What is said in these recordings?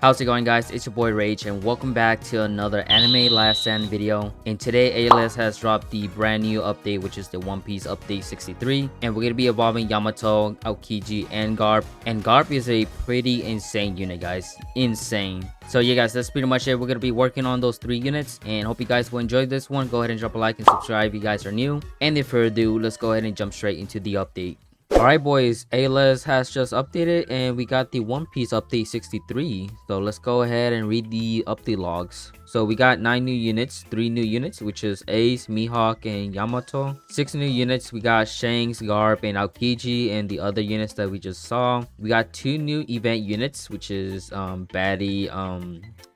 How's it going, guys? It's your boy Rage and welcome back to another anime last stand video. And today ALS has dropped the brand new update, which is the One Piece update 63, and we're gonna be evolving Yamato, Aokiji, and Garp. And Garp is a pretty insane unit, guys. Insane. So yeah, guys, that's pretty much it. We're gonna be working on those 3 units and hope you guys will enjoy this one. Go ahead and drop a like and subscribe if you guys are new. And if further ado, let's go ahead and jump straight into the update. Alright boys, ALS has just updated and we got the One Piece update 63. So let's go ahead and read the update logs. So we got 9 new units, 3 new units, which is Ace, Mihawk, and Yamato. 6 new units, we got Shanks, Garp, and Aokiji, and the other units that we just saw. We got 2 new event units, which is Baddie,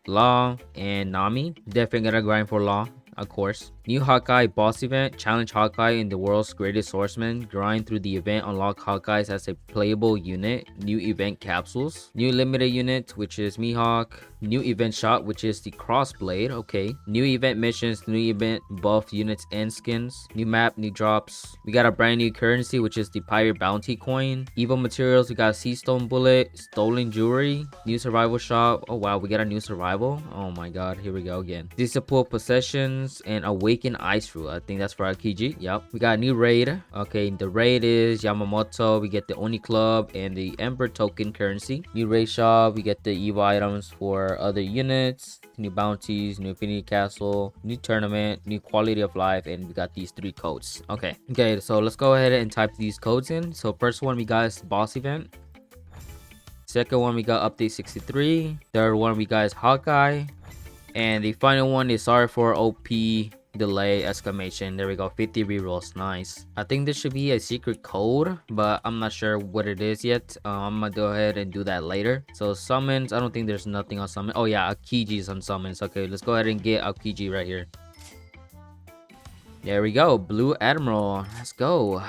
Law, and Nami. Definitely gonna grind for Law, of course. New Hawkeye boss event, challenge Hawkeye in the world's greatest swordsman, grind through the event, unlock Hawkeyes as a playable unit. New event capsules, new limited unit, which is Mihawk. New event shot, which is the crossblade. Okay, new event missions, new event buff units and skins, new map, new drops. We got a brand new currency, which is the pirate bounty coin. Evil materials, we got sea stone bullet, stolen jewelry, new survival shop. Oh wow, we got a new survival. Oh my god, here we go again. Disciple possessions and awaken ice rule. I think that's for Aokiji. Yep, we got a new raid. Okay, the raid is Yamamoto. We get the Oni club and the Ember token currency. New raid shop, we get the evil items for other units, new bounties, new infinity castle, new tournament, new quality of life, and we got these 3 codes. Okay, so let's go ahead and type these codes in. So first one we got is boss event. Second one we got update 63. Third one we got is Hawkeye. And the final one is sorry for OP delay exclamation. There we go, 50 rerolls. Nice. I think this should be a secret code, but I'm not sure what it is yet. I'm gonna go ahead and do that later. So summons, I don't think there's nothing on summon. Oh yeah, Aokiji is on summons. Okay, let's go ahead and get Aokiji right here. There we go, Blue Admiral. Let's go.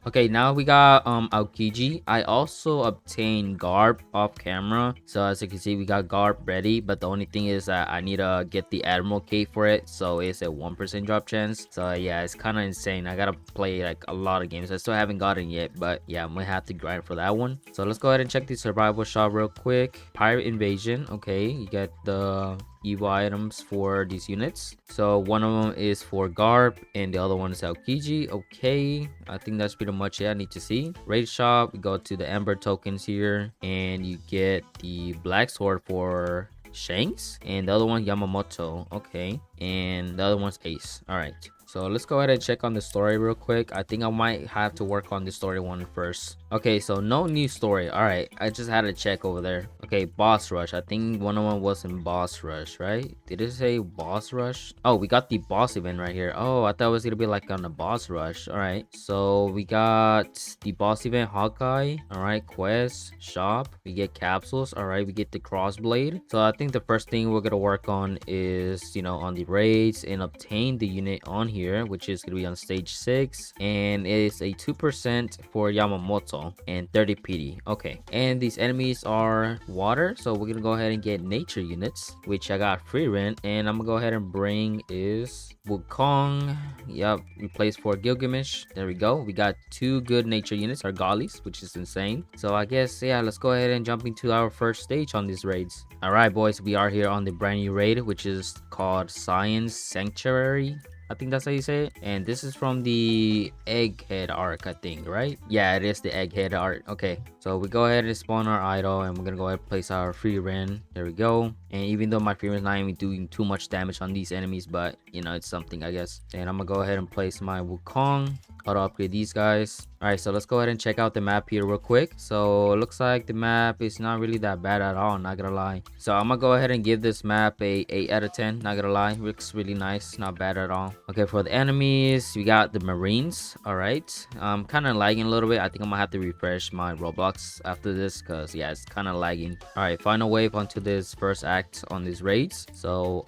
Okay, now we got Aokiji. I also obtained Garp off camera. So as you can see, we got Garp ready. But the only thing is that I need to get the Admiral Cape for it. So it's a 1% drop chance. So yeah, it's kind of insane. I gotta play like a lot of games. I still haven't gotten yet. But yeah, I'm gonna have to grind for that one. So let's go ahead and check the survival shop real quick. Pirate Invasion. Okay, you get the evil items for these units. So one of them is for Garp and the other one is Aokiji. Okay, I think that's pretty much it I need to see. Raid shop, we go to the Ember tokens here and you get the black sword for Shanks and the other one Yamamoto. Okay, and the other one's Ace. All right, so let's go ahead and check on the story real quick. I think I might have to work on the story one first. Okay, so no new story. All right, I just had to check over there. Okay, boss rush. I think one of them was in boss rush, right? Did it say boss rush? Oh, we got the boss event right here. Oh, I thought it was gonna be like on the boss rush. All right, so we got the boss event Hawkeye. All right, quest shop, we get capsules. All right, we get the crossblade. So I think the first thing we're gonna work on is, you know, on the raids and obtain the unit on here, which is gonna be on stage 6, and it's a 2% for Yamamoto and 30 PD. Okay, and these enemies are water, so we're gonna go ahead and get nature units, which I got free rent, and I'm gonna go ahead and bring is Wukong. Yep, replace for Gilgamesh. There we go. We got 2 good nature units, or Galis, which is insane. So I guess, yeah, let's go ahead and jump into our first stage on these raids. All right boys, we are here on the brand new raid, which is called Science Sanctuary. I think that's how you say it. And this is from the Egghead arc, I think, right? Yeah, it is the Egghead arc. Okay, so we go ahead and spawn our idol and we're gonna go ahead and place our free rend. There we go. And even though my free rend is not even doing too much damage on these enemies, but you know, it's something, I guess. And I'm gonna go ahead and place my Wukong. Auto upgrade these guys. All right, so let's go ahead and check out the map here real quick. So it looks like the map is not really that bad at all, not gonna lie. So I'm gonna go ahead and give this map a 8 out of 10, not gonna lie. Looks really nice, not bad at all. Okay, for the enemies, we got the Marines. All right, I'm kind of lagging a little bit. I think I'm gonna have to refresh my Roblox after this because yeah, it's kind of lagging. All right, final wave onto this first act on these raids. So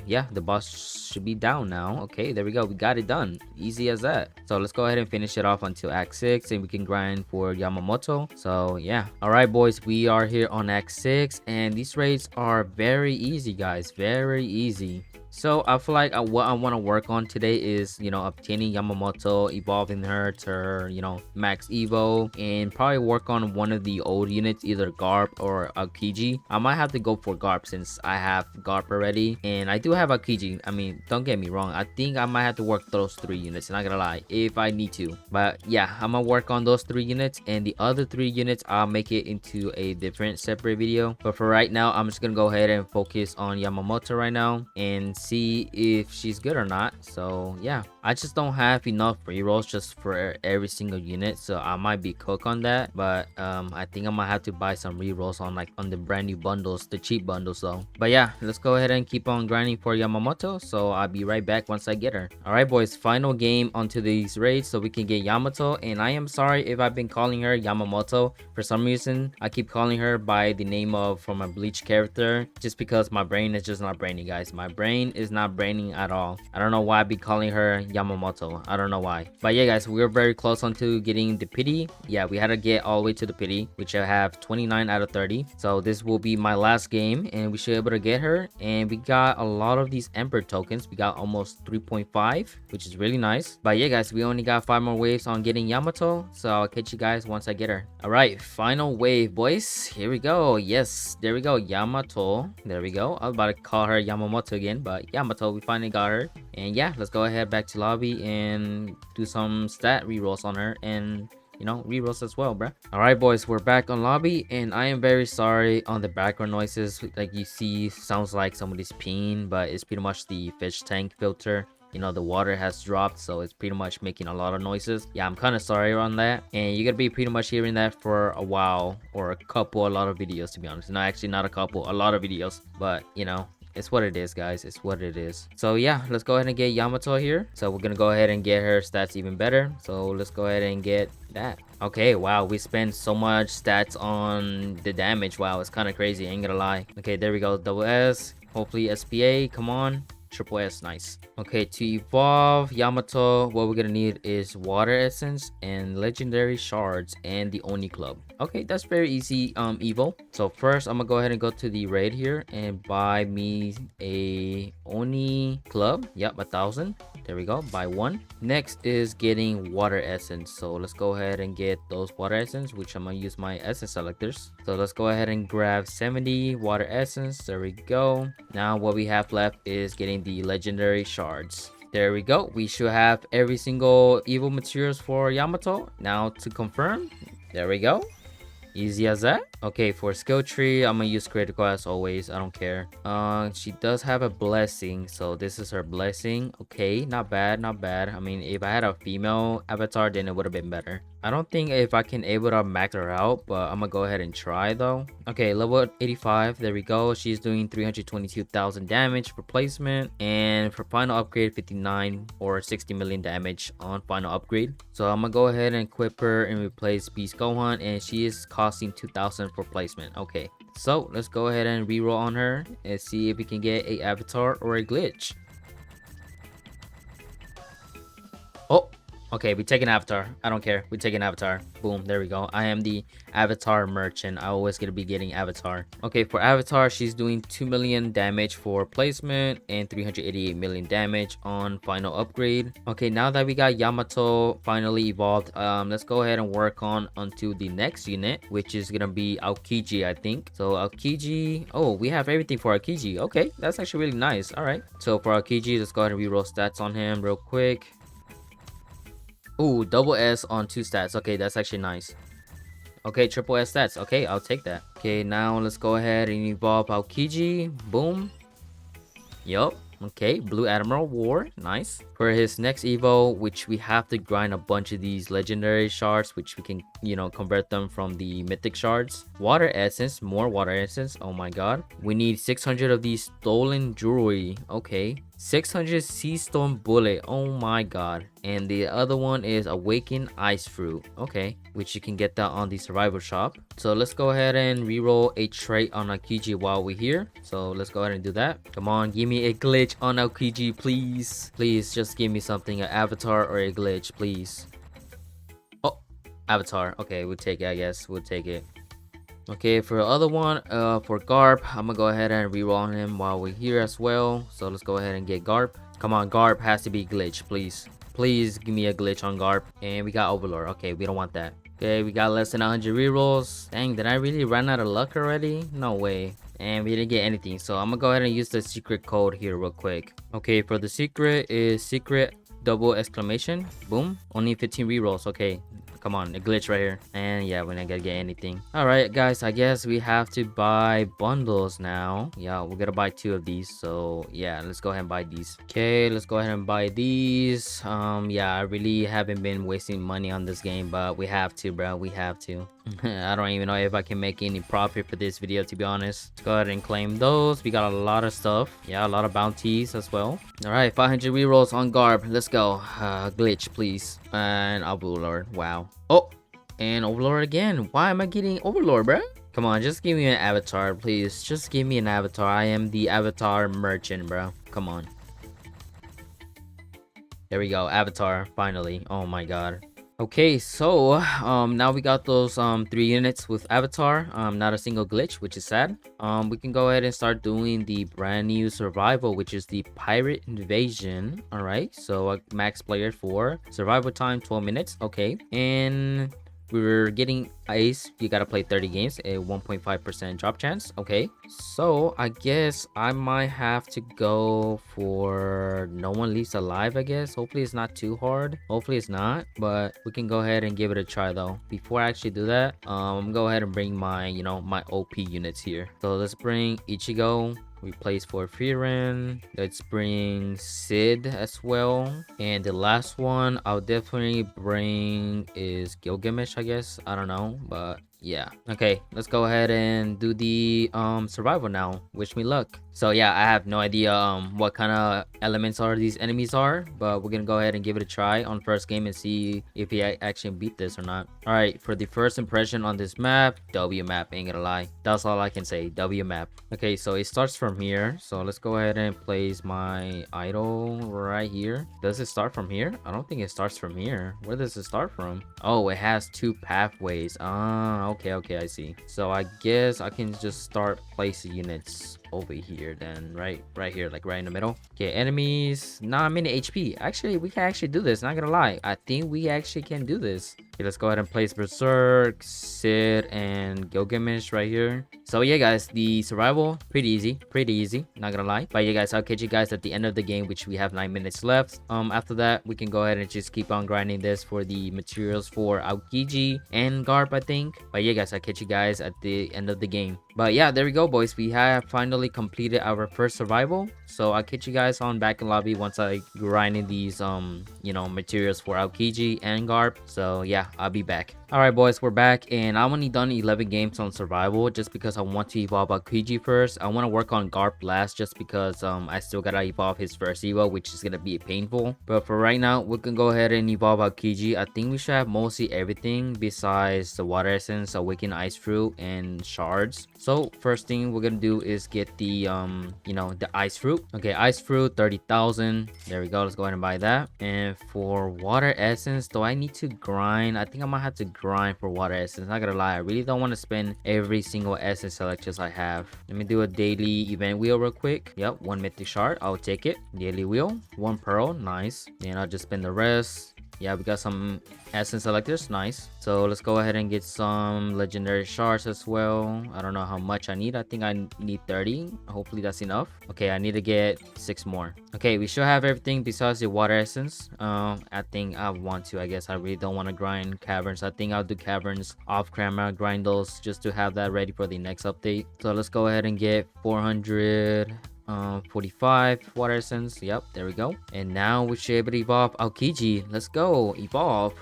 yeah, the boss should be down now. Okay, there we go, we got it done, easy as that. So let's let's go ahead and finish it off until Act 6 and we can grind for Yamamoto. So yeah. Alright boys, we are here on Act 6 and these raids are very easy guys, very easy. So I feel like what I want to work on today is, obtaining Yamamoto, evolving her to her, max evo, and probably work on one of the old units, either Garp or Aokiji. I might have to go for Garp since I have Garp already, and I do have Aokiji. I mean, don't get me wrong, I think I might have to work those 3 units, not gonna lie, if I need to. But yeah, I'm gonna work on those 3 units, and the other 3 units I'll make it into a different separate video. But for right now, I'm just gonna go ahead and focus on Yamamoto right now and see if she's good or not. So yeah, I just don't have enough rerolls just for every single unit, so I might be cooked on that. But I think I might have to buy some rerolls on the brand new bundles, the cheap bundles though. But yeah, let's go ahead and keep on grinding for Yamamoto, so I'll be right back once I get her. All right boys, final game onto these raids so we can get Yamato. And I am sorry if I've been calling her Yamamoto. For some reason I keep calling her by the name of from a Bleach character, just because my brain is just not braining guys. My brain is not braining at all. I don't know why I be calling her Yamamoto. I don't know why. But yeah guys, we're very close onto getting the pity. Yeah, we had to get all the way to the pity, which I have 29 out of 30. So this will be my last game and we should be able to get her. And we got a lot of these emperor tokens. We got almost 3.5, which is really nice. But yeah guys, we only got 5 more waves on getting Yamato, so I'll catch you guys once I get her. All right, final wave boys, here we go. Yes, there we go, Yamato. There we go. I was about to call her Yamamoto again, but Yamato, we finally got her. And yeah, let's go ahead back to lobby and do some stat rerolls on her, and rerolls as well, bruh. All right boys, we're back on lobby, and I am very sorry on the background noises. Like you see, sounds like somebody's peeing, but it's pretty much the fish tank filter. The water has dropped, so it's pretty much making a lot of noises. Yeah, I'm kind of sorry on that, and you're gonna be pretty much hearing that for a while, or a lot of videos, to be honest. No, actually not a lot of videos, but it's what it is guys, it's what it is. So yeah, let's go ahead and get Yamato here. So we're gonna go ahead and get her stats even better, so let's go ahead and get that. Okay, wow, we spent so much stats on the damage. Wow, it's kind of crazy, ain't gonna lie. Okay, there we go, double S, hopefully SPA, come on. Triple S, nice. Okay, to evolve Yamato, what we're gonna need is water essence and legendary shards and the Oni club. Okay, that's very easy evo. So first I'm gonna go ahead and go to the raid here and buy me a Oni club. Yep, 1,000. There we go, buy 1. Next is getting water essence, so let's go ahead and get those water essence, which I'm gonna use my essence selectors. So let's go ahead and grab 70 water essence. There we go. Now what we have left is getting the legendary shards. There we go, we should have every single evil materials for Yamato. Now to confirm, there we go, easy as that. Okay, for skill tree I'm gonna use critical as always, I don't care. She does have a blessing, so this is her blessing. Okay, not bad, not bad. I mean, if I had a female avatar, then it would have been better. I don't think if I can able to max her out, but I'm gonna go ahead and try though. Okay, level 85, there we go. She's doing 322,000 damage for placement, and for final upgrade 59 or 60 million damage on final upgrade. So I'm gonna go ahead and equip her and replace Beast Gohan, and she is costing 2,000 for placement. Okay, so let's go ahead and reroll on her and see if we can get a avatar or a glitch. Oh, okay, we take an avatar. I don't care, we take an avatar. Boom, there we go. I am the avatar merchant. I always gonna be getting avatar. Okay, for avatar she's doing 2 million damage for placement and 388 million damage on final upgrade. Okay, now that we got Yamato finally evolved, let's go ahead and work on onto the next unit, which is gonna be Aokiji, I think. So Aokiji, oh, we have everything for Aokiji. Okay, that's actually really nice. All right, so for Aokiji, let's go ahead and reroll stats on him real quick. Ooh, double S on 2 stats. Okay, that's actually nice. Okay, triple S stats. Okay, I'll take that. Okay, now let's go ahead and evolve Aokiji. Boom. Yup. Okay, Blue Admiral War. Nice. For his next evo, which we have to grind a bunch of these legendary shards, which we can convert them from the mythic shards. Water essence, more water essence. Oh my god. We need 600 of these stolen jewelry. Okay. 600 sea stone bullet. Oh my god. And the other one is awaken ice fruit. Okay, which you can get that on the survival shop. So let's go ahead and reroll a trait on Aokiji while we're here. So let's go ahead and do that. Come on, give me a glitch on Aokiji, please. Please just give me something, an avatar or a glitch, please. Oh, avatar. Okay, we'll take it, I guess. We'll take it. Okay, for the other one, for Garp, I'm gonna go ahead and reroll on him while we're here as well. So let's go ahead and get Garp. Come on, Garp has to be glitch, please. Please give me a glitch on Garp. And we got Overlord. Okay, we don't want that. Okay, we got less than 100 rerolls. Dang, did I really run out of luck already? No way. And we didn't get anything. So I'm gonna go ahead and use the secret code here real quick. Okay, for the secret is secret double exclamation. Boom. Only 15 rerolls. Okay. Come on, a glitch right here. And yeah, we're not gonna get anything. All right, guys, I guess we have to buy bundles now. Yeah, we're gonna buy 2 of these. So yeah, let's go ahead and buy these. Okay, let's go ahead and buy these. Yeah, I really haven't been wasting money on this game, but we have to, bro. We have to. I don't even know if I can make any profit for this video, to be honest. Let's go ahead and claim those. We got a lot of stuff. Yeah, a lot of bounties as well. All right, 500 rerolls on Garb. Let's go. Glitch, please. And Overlord. Wow. Oh, and Overlord again. Why am I getting Overlord, bro? Come on, just give me an avatar, please. Just give me an avatar. I am the avatar merchant, bro. Come on. There we go. Avatar, finally. Oh my god. Okay, so now we got those 3 units with avatar, not a single glitch, which is sad. We can go ahead and start doing the brand new survival, which is the pirate invasion. All right, so max player 4, survival time 12 minutes. Okay, and we're getting ice. You gotta play 30 games, a 1.5% drop chance. Okay, so I guess I might have to go for no one leaves alive, I guess. Hopefully it's not too hard. Hopefully it's not, but we can go ahead and give it a try though. Before I actually do that, go ahead and bring my my OP units here. So let's bring Ichigo. Replace for Frieren. Let's bring Sid as well. And the last one I'll definitely bring is Gilgamesh, I guess. I don't know, but yeah. Okay, let's go ahead and do the survival now. Wish me luck. So yeah, I have no idea what kind of elements are these enemies are, but we're gonna go ahead and give it a try on first game and see if we actually beat this or not. All right, for the first impression on this map, W map, ain't gonna lie. That's all I can say, W map. Okay, so it starts from here. So let's go ahead and place my idol right here. Does it start from here? I don't think it starts from here. Where does it start from? Oh, it has 2 pathways. Ah, okay, I see. So I guess I can just start placing units over here then, right here, like right in the middle. Okay, enemies, not many HP. Actually, we can actually do this, not gonna lie. I think we actually can do this. Okay, let's go ahead and place Berserk, Sid, and Gilgamesh right here. So yeah, guys, the survival pretty easy, not gonna lie. But yeah, guys, I'll catch you guys at the end of the game, which we have 9 minutes left. After that, we can go ahead and just keep on grinding this for the materials for Aokiji and Garp, I think. But yeah, guys, I'll catch you guys at the end of the game. But yeah, there we go, boys. We have finally completed our first survival. So I'll catch you guys on back in lobby once I grinding these materials for Aokiji and Garp. So yeah, I'll be back. All right, boys, we're back, and I've only done 11 games on survival just because I want to evolve Aokiji first. I want to work on Garp last just because I still gotta evolve his first evo, which is gonna be painful. But for right now, we can go ahead and evolve Aokiji. I think we should have mostly everything besides the water essence, awaken ice fruit, and shards. So first thing we're gonna do is get the the ice fruit. Okay, ice fruit 30,000. There we go. Let's go ahead and buy that. And for water essence, do I need to grind? I think I might have to grind for water essence. Not gonna lie, I really don't want to spend every single essence selections I have. Let me do a daily event wheel real quick. Yep, 1 mythic shard, I'll take it. Daily wheel, 1 pearl, nice. And I'll just spend the rest. Yeah, we got some essence selectors, nice. So let's go ahead and get some legendary shards as well. I don't know how much I need. I think I need 30. Hopefully that's enough. Okay, I need to get 6 more. Okay, we should have everything besides the water essence. I think I want to. I guess I really don't want to grind caverns. I think I'll do caverns off camera, grind those just to have that ready for the next update. So let's go ahead and get 400. 45 water essence. Yep, there we go. And now we should be able to evolve Aokiji. Let's go evolve.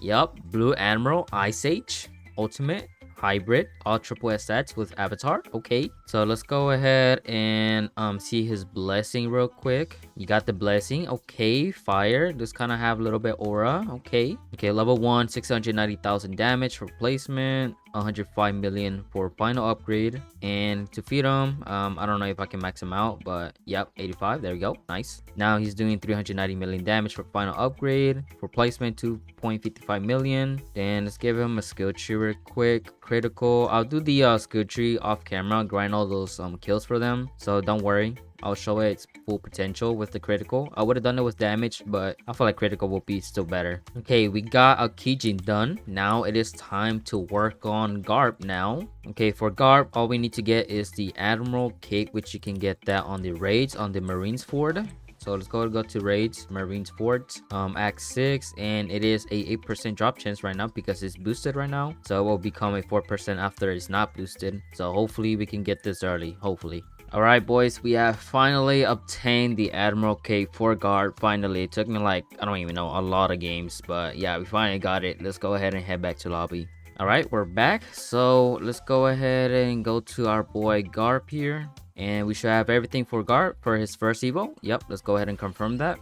Yup, Blue Admiral, Ice Age, Ultimate, Hybrid, all triple S stats with Avatar. Okay, so let's go ahead and see his blessing real quick. You got the blessing. Okay, fire. Just kind of have a little bit aura. Okay. Okay, level 1, 690,000 damage for placement, 105 million for final upgrade. And to feed him, I don't know if I can max him out, but yep, 85. There we go. Nice. Now he's doing 390 million damage for final upgrade. For placement, 2.55 million. Then let's give him a skill tree real quick. Critical. I'll do the skill tree off camera, grind all those kills for them. So don't worry. I'll show it its full potential with the critical. I would have done it with damage, but I feel like critical will be still better. Okay, we got Aokiji done. Now it is time to work on Garp now. Okay, for Garp, all we need to get is the Admiral Cape, which you can get that on the raids on the Marines Ford. So let's go to raids, Marines Fort, Act 6, and it is a 8% drop chance right now because it's boosted right now. So it will become a 4% after it's not boosted. So hopefully we can get this early, hopefully. Alright boys, we have finally obtained the Admiral Cape for Guard. Finally, it took me like, I don't even know, a lot of games. But yeah, we finally got it. Let's go ahead and head back to lobby. Alright, we're back. So let's go ahead and go to our boy Garp here. And we should have everything for Garp for his first evo. Yep, let's go ahead and confirm that.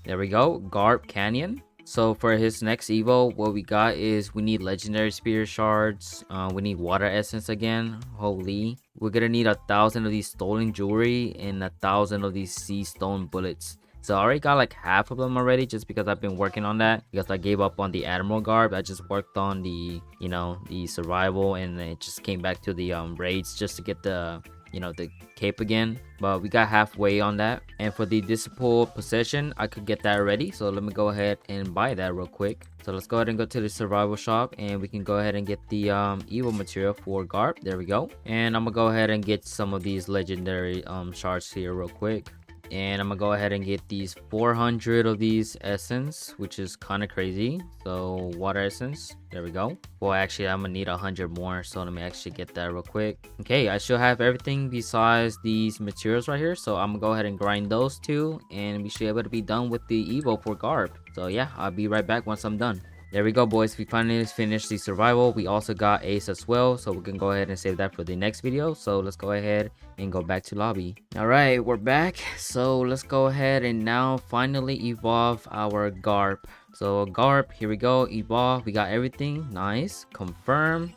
There we go, Garp Canyon. So for his next evo, what we got is we need legendary spear shards. We need water essence again. Holy, we're gonna need 1,000 of these stolen jewelry and 1,000 of these sea stone bullets. So I already got like half of them already, just because I've been working on that, because I gave up on the Admiral Garb. I just worked on the, you know, the survival, and it just came back to the raids just to get the, you know, the cape again. But we got halfway on that. And for the disciple possession, I could get that already, so let me go ahead and buy that real quick. So let's go ahead and go to the survival shop, and we can go ahead and get the evil material for Garp. There we go. And I'm gonna go ahead and get some of these legendary shards here real quick. And I'm gonna go ahead and get these 400 of these essence, which is kind of crazy. So water essence, there we go. Well, actually I'm gonna need 100 more, so let me actually get that real quick. Okay, I should have everything besides these materials right here, so I'm gonna go ahead and grind those two, and we should be able to be done with the evo for Garp. So yeah, I'll be right back once I'm done. There we go, boys. We finally finished the survival. We also got ace as well, so we can go ahead and save that for the next video. So let's go ahead and go back to lobby. All right, we're back. So let's go ahead and now finally evolve our Garp. So Garp, here we go, evolve. We got everything. Nice. Confirm.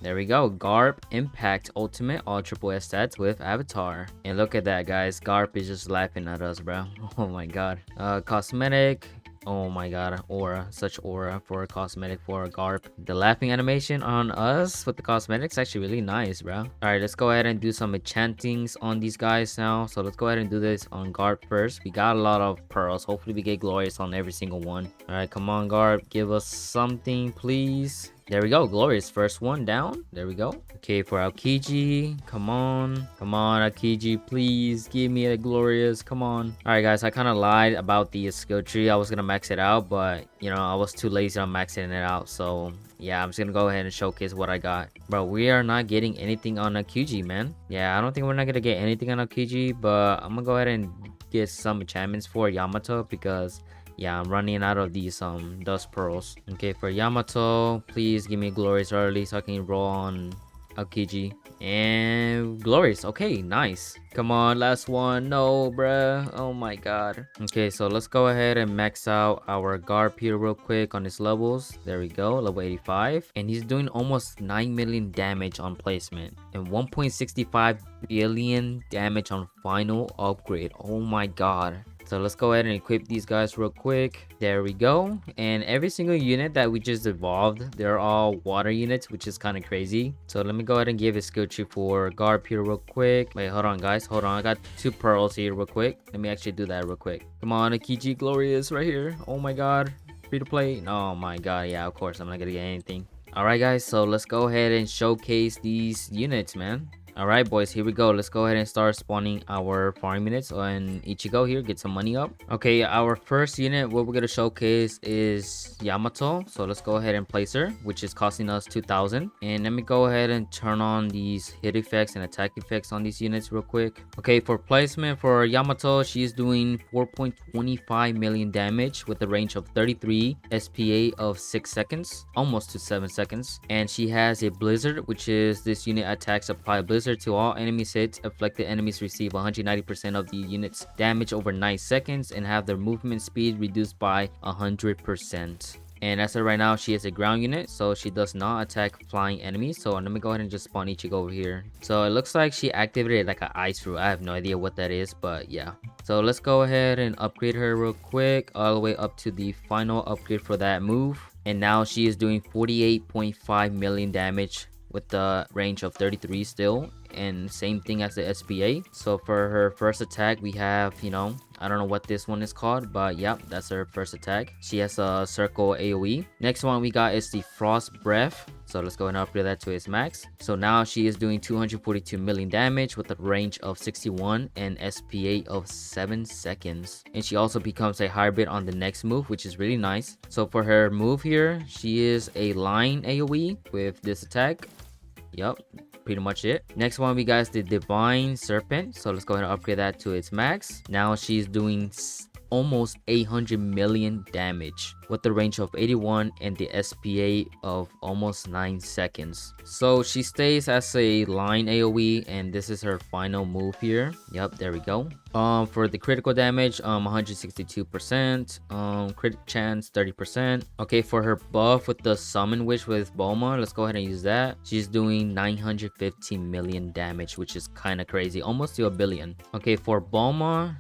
There we go, Garp Impact Ultimate, all triple S stats with Avatar. And look at that, guys. Garp is just laughing at us, bro. Oh my god. Cosmetic. Oh my god, aura, such aura for a cosmetic for a Garp. The laughing animation on us with the cosmetics actually really nice, bro. All right, let's go ahead and do some enchantings on these guys now. So let's go ahead and do this on Garp first. We got a lot of pearls. Hopefully we get glorious on every single one. All right, come on Garp, give us something please. There we go, glorious, first one down. There we go. Okay, for Aokiji, come on Aokiji, please give me a glorious, come on. All right guys, I kind of lied about the skill tree. I was gonna max it out, but you know, I was too lazy on maxing it out. So yeah, I'm just gonna go ahead and showcase what I got. Bro, we are not getting anything on Aokiji, man. Yeah, I don't think we're not gonna get anything on Aokiji, but I'm gonna go ahead and get some enchantments for Yamato, because yeah, I'm running out of these dust pearls. Okay, for Yamato, please give me glorious early so I can roll on Aokiji. And glorious. Okay, nice. Come on, last one. No, bruh. Oh my god. Okay, so let's go ahead and max out our Garp here real quick on his levels. There we go, level 85. And he's doing almost 9 million damage on placement and 1.65 billion damage on final upgrade. Oh my god. So let's go ahead and equip these guys real quick. There we go. And every single unit that we just evolved, they're all water units, which is kind of crazy. So let me go ahead and give a skill tree for Garp here real quick. Wait, hold on guys, hold on. I got 2 pearls here real quick. Let me actually do that real quick. Come on, Aokiji glorious right here. Oh my god, free to play. Oh my god, yeah, of course I'm not gonna get anything. All right guys, so let's go ahead and showcase these units, man. All right, boys, here we go. Let's go ahead and start spawning our farm units on Ichigo here. Get some money up. Okay, our first unit, what we're going to showcase is Yamato. So let's go ahead and place her, which is costing us 2,000. And let me go ahead and turn on these hit effects and attack effects on these units real quick. Okay, for placement for Yamato, she's doing 4.25 million damage with a range of 33 SPA of 6 seconds, almost to 7 seconds. And she has a blizzard, which is this unit attacks apply a blizzard to all enemies hits. Afflicted enemies receive 190% of the unit's damage over 9 seconds and have their movement speed reduced by 100%. And as of right now, she is a ground unit, so she does not attack flying enemies. So let me go ahead and just spawn Ichigo over here. So it looks like she activated like an ice fruit. I have no idea what that is, but yeah. So let's go ahead and upgrade her real quick, all the way up to the final upgrade for that move. And now she is doing 48.5 million damage with the range of 33 still, and same thing as the SPA. So for her first attack, we have, I don't know what this one is called, but yeah, that's her first attack. She has a circle AoE. Next one we got is the Frost Breath. So let's go ahead and upgrade that to its max. So now she is doing 242 million damage with a range of 61 and SPA of 7 seconds. And she also becomes a hybrid on the next move, which is really nice. So for her move here, she is a line AoE with this attack. Yep, pretty much it. Next one we got is the Divine Serpent. So let's go ahead and upgrade that to its max. Now she's doing almost 800 million damage with the range of 81 and the SPA of almost 9 seconds. So she stays as a line AoE, and this is her final move here. Yep, there we go. For the critical damage, 162%, crit chance 30%. Okay, for her buff with the summon witch with Bulma, let's go ahead and use that. She's doing 950 million damage, which is kind of crazy, almost to a billion. Okay, for Bulma,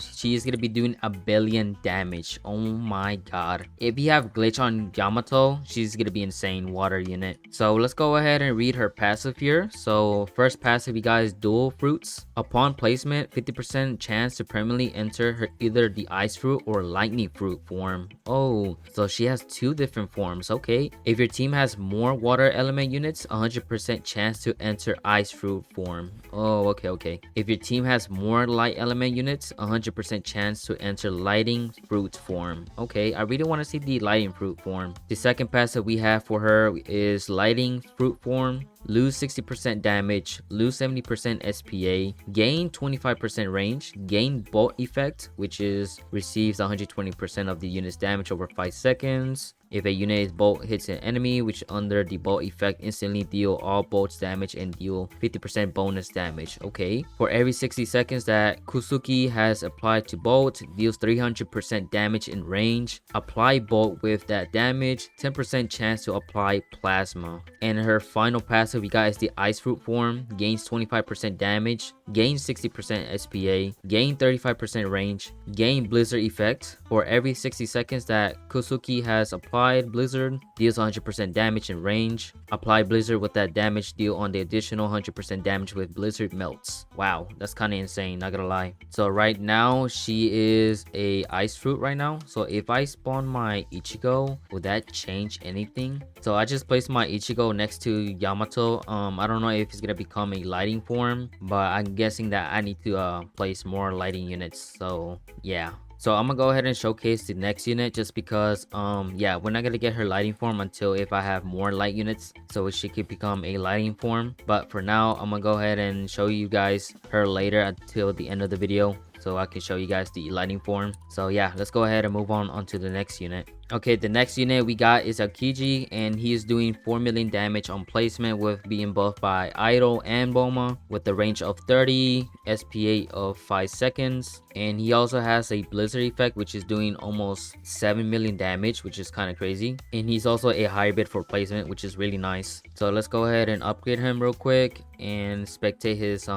she is gonna be doing a billion damage. Oh my god. If you have glitch on Yamato, she's gonna be insane water unit. So let's go ahead and read her passive here. So first passive, you guys, dual fruits. Upon placement, 50% chance to permanently enter her either the ice fruit or lightning fruit form. Oh, so she has 2 different forms. Okay, if your team has more water element units, 100% chance to enter ice fruit form. Oh, okay. If your team has more light element units, 100% chance to enter lighting fruit form. Okay, I really want to see the lighting fruit form. The second passive we have for her is lighting fruit form. Lose 60% damage, lose 70% SPA, gain 25% range, gain bolt effect, which is receives 120% of the unit's damage over 5 seconds. If a unit's bolt hits an enemy, which under the bolt effect instantly deal all bolts damage and deal 50% bonus damage. Okay. For every 60 seconds that Kusuki has applied to bolt, deals 300% damage in range. Apply bolt with that damage, 10% chance to apply plasma. And her final passive we got is the ice fruit form. Gains 25% damage, gains 60% SPA, gain 35% range, gain blizzard effect. For every 60 seconds that Kusuki has applied blizzard, deals 100% damage in range. Apply blizzard with that damage, deal on the additional 100% damage with blizzard melts. Wow, that's kind of insane, not gonna lie. So right now she is a ice fruit right now. So if I spawn my Ichigo, would that change anything? So I just placed my Ichigo next to Yamato. I don't know if it's gonna become a lighting form, but I'm guessing that I need to place more lighting units. So yeah. So I'm gonna go ahead and showcase the next unit just because yeah, we're not gonna get her lighting form until if I have more light units, so she could become a lighting form. But for now, I'm gonna go ahead and show you guys her later until the end of the video, so I can show you guys the lighting form. So yeah, let's go ahead and move on to the next unit. Okay, the next unit we got is Aokiji, and he is doing 4 million damage on placement with being buffed by Idol and Bulma with the range of 30, SPA of 5 seconds. And he also has a blizzard effect, which is doing almost 7 million damage, which is kind of crazy. And he's also a hybrid for placement, which is really nice. So let's go ahead and upgrade him real quick and spectate his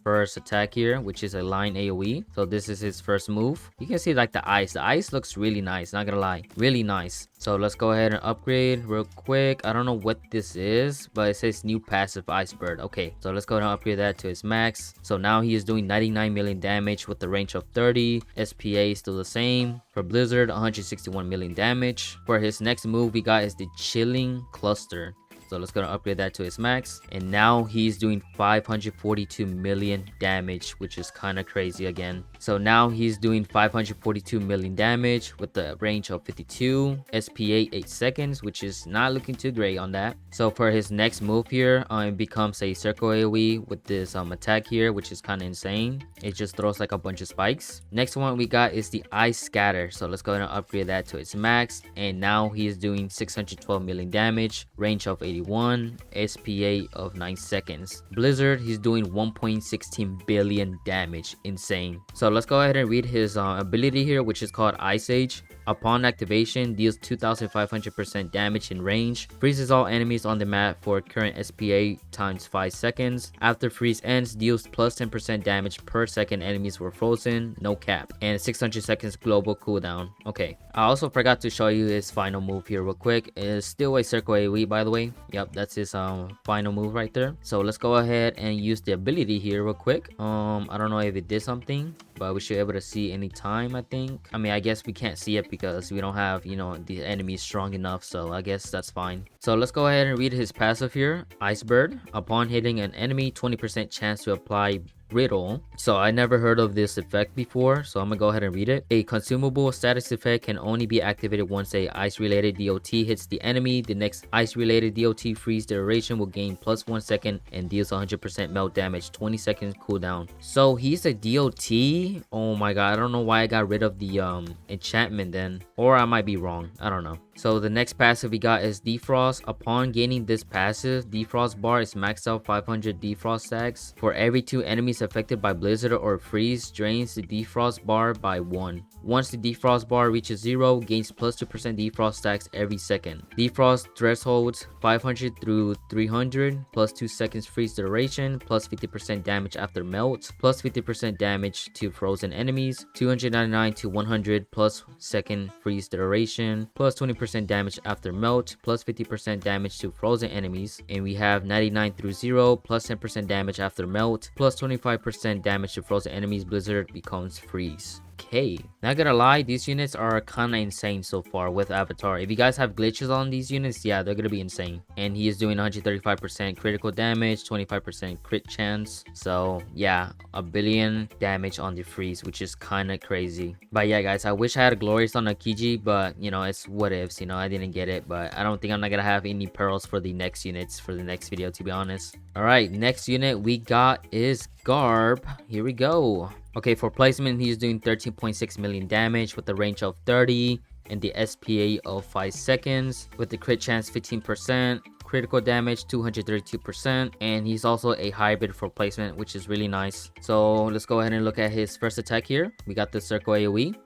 first attack here, which is a line AoE. So this is his first move. You can see like the ice looks really nice, not gonna lie, really nice. So let's go ahead and upgrade real quick. I don't know what this is, but it says new passive ice bird. Okay, so let's go ahead and upgrade that to his max. So now he is doing 99 million damage with the range of 30. SPA is still the same. For blizzard, 161 million damage. For his next move we got is the chilling cluster. So let's go and upgrade that to his max. And now he's doing 542 million damage, which is kind of crazy again. So now he's doing 542 million damage with the range of 52, SPA 8 seconds, which is not looking too great on that. So for his next move here, it becomes a circle AoE with this attack here, which is kind of insane. It just throws like a bunch of spikes. Next one we got is the Ice Scatter. So let's go ahead and upgrade that to its max. And now he is doing 612 million damage, range of 81, SPA of 9 seconds. Blizzard, he's doing 1.16 billion damage. Insane. So let's go ahead and read his ability here, which is called Ice Age. Upon activation, deals 2500% damage in range, freezes all enemies on the map for current SPA times 5 seconds. After freeze ends, deals plus 10% damage per second enemies were frozen, no cap, and 600 seconds global cooldown. Okay, I also forgot to show you his final move here real quick. It's still a circle AoE, by the way. Yep, that's his final move right there. So let's go ahead and use the ability here real quick. I don't know if it did something, but we should be able to see any time, I think. I mean, I guess we can't see it because we don't have, you know, the enemy strong enough, so I guess that's fine. So let's go ahead and read his passive here. Icebird. Upon hitting an enemy, 20% chance to apply Riddle. So I never heard of this effect before, so I'm gonna go ahead and read it. A consumable status effect can only be activated once a ice related DOT hits the enemy. The next ice related DOT freeze duration will gain plus 1 second and deals 100% melt damage, 20 seconds cooldown. So he's a DOT. Oh my god, I don't know why I got rid of the enchantment then, or I might be wrong, I don't know. So the next passive we got is Defrost. Upon gaining this passive, Defrost bar is maxed out 500 Defrost stacks. For every 2 enemies affected by Blizzard or Freeze, drains the Defrost bar by 1. Once the Defrost bar reaches 0, gains plus 2% Defrost stacks every second. Defrost thresholds 500 through 300, plus 2 seconds freeze duration, plus 50% damage after melt, plus 50% damage to frozen enemies, 299 to 100, plus second freeze duration, plus 20% damage after melt, plus 50% damage to frozen enemies. And we have 99 through 0, plus 10% damage after melt, plus 25% damage to frozen enemies. Blizzard becomes freeze. Okay, not gonna lie, these units are kind of insane so far with Avatar. If you guys have glitches on these units, yeah, they're gonna be insane. And he is doing 135% critical damage, 25% crit chance. So yeah, a billion damage on the freeze, which is kind of crazy. But yeah guys, I wish I had a glorious on Aokiji, but you know, it's what ifs, you know, I didn't get it. But I don't think I'm not gonna have any pearls for the next units for the next video, to be honest. All right, next unit we got is Garp. Here we go. Okay, for placement, he's doing 13.6 million damage with a range of 30 and the SPA of 5 seconds with the crit chance 15%, critical damage 232%, and he's also a hybrid for placement, which is really nice. So let's go ahead and look at his first attack here. We got the circle AoE.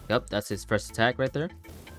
Yep, that's his first attack right there.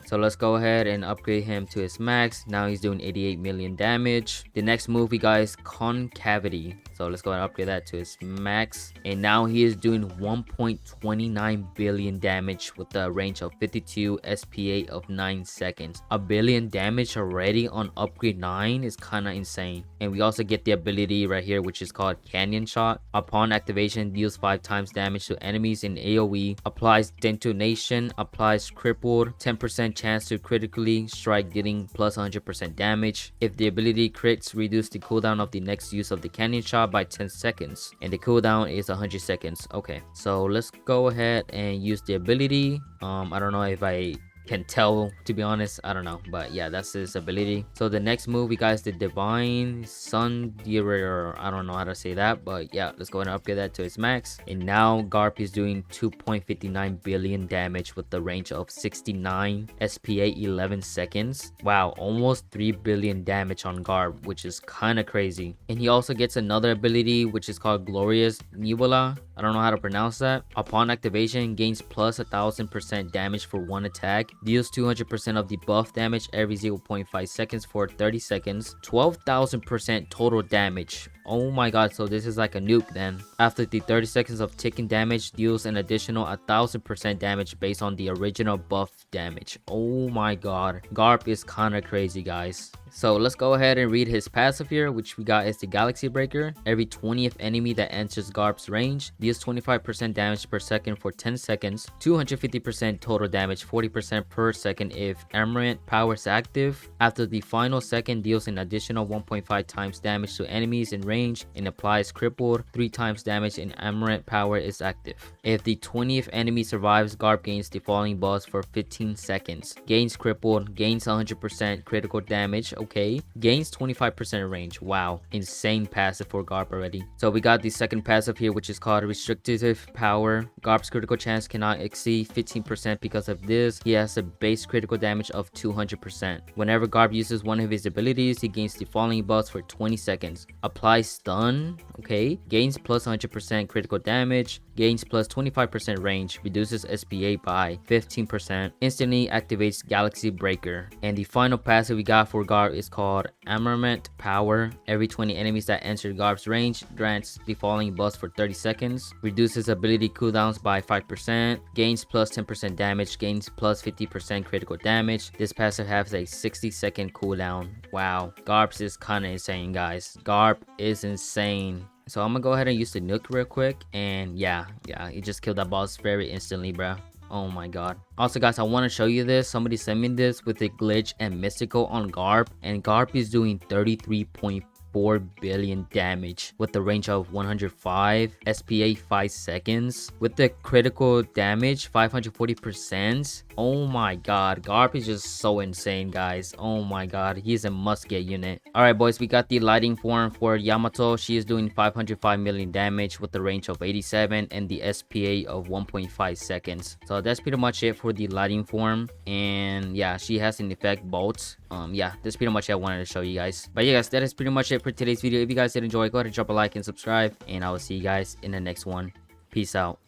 So let's go ahead and upgrade him to his max. Now he's doing 88 million damage. The next move we got is Concavity. So let's go ahead and upgrade that to his max. And now he is doing 1.29 billion damage with a range of 52, SPA of 9 seconds. A billion damage already on upgrade 9 is kind of insane. And we also get the ability right here, which is called Canyon Shot. Upon activation, deals 5 times damage to enemies in AoE. Applies Detonation, applies crippled, 10% chance to critically strike, dealing plus 100% damage. If the ability crits, reduce the cooldown of the next use of the Canyon Shot by 10 seconds, and the cooldown is 100 seconds. Okay, so let's go ahead and use the ability. I don't know if I can tell, to be honest, I don't know, but yeah, that's his ability. So the next move we got is the Divine Sunderer. I don't know how to say that, but yeah, let's go ahead and upgrade that to its max. And now Garp is doing 2.59 billion damage with the range of 69, SPA 11 seconds. Wow, almost 3 billion damage on Garp, which is kind of crazy. And he also gets another ability, which is called Glorious Nebula. I don't know how to pronounce that. Upon activation, gains plus 1000% damage for 1 attack. Deals 200% of the buff damage every 0.5 seconds for 30 seconds. 12,000% total damage. Oh my god, so this is like a nuke then. After the 30 seconds of ticking damage, deals an additional 1000% damage based on the original buff damage. Oh my god. Garp is kinda crazy, guys. So let's go ahead and read his passive here, which we got is the Galaxy Breaker. Every 20th enemy that enters Garp's range deals 25% damage per second for 10 seconds, 250% total damage, 40% per second if Amaranth power is active. After the final second, deals an additional 1.5 times damage to enemies in range and applies crippled 3 times damage in Amaranth power is active. If the 20th enemy survives, Garp gains the falling buzz for 15 seconds, gains crippled, gains 100% critical damage, okay, gains 25% range. Wow, insane passive for Garp already. So we got the second passive here, which is called restrictive power. Garp's critical chance cannot exceed 15%. Because of this, he has a base critical damage of 200%. Whenever Garp uses one of his abilities, he gains the falling buzz for 20 seconds, applies stun, okay, gains plus 100% critical damage, gains plus 25% range, reduces SPA by 15%, instantly activates Galaxy Breaker. And the final passive we got for Garp is called Armament Power. Every 20 enemies that enter Garp's range grants the falling buzz for 30 seconds, reduces ability cooldowns by 5%, gains plus 10% damage, gains plus 50% critical damage. This passive has a 60-second cooldown. Wow, Garp's is kinda insane, guys. Garp is insane. So I'm gonna go ahead and use the nuke real quick, and yeah, he just killed that boss very instantly, bro. Oh my god. Also, guys, I want to show you this. Somebody sent me this with a glitch and mystical on Garp, and Garp is doing 33.4 billion damage with the range of 105, SPA 5 seconds, with the critical damage 540%. Oh my god, Garp is just so insane, guys. Oh my god, he's a must get unit. All right, boys, we got the lighting form for Yamato. She is doing 505 million damage with the range of 87 and the SPA of 1.5 seconds. So that's pretty much it for the lighting form. And yeah, she has an effect bolts. Yeah, that's pretty much it I wanted to show you guys. But yeah, guys, that is pretty much it for today's video. If you guys did enjoy, go ahead and drop a like and subscribe, and I will see you guys in the next one. Peace out.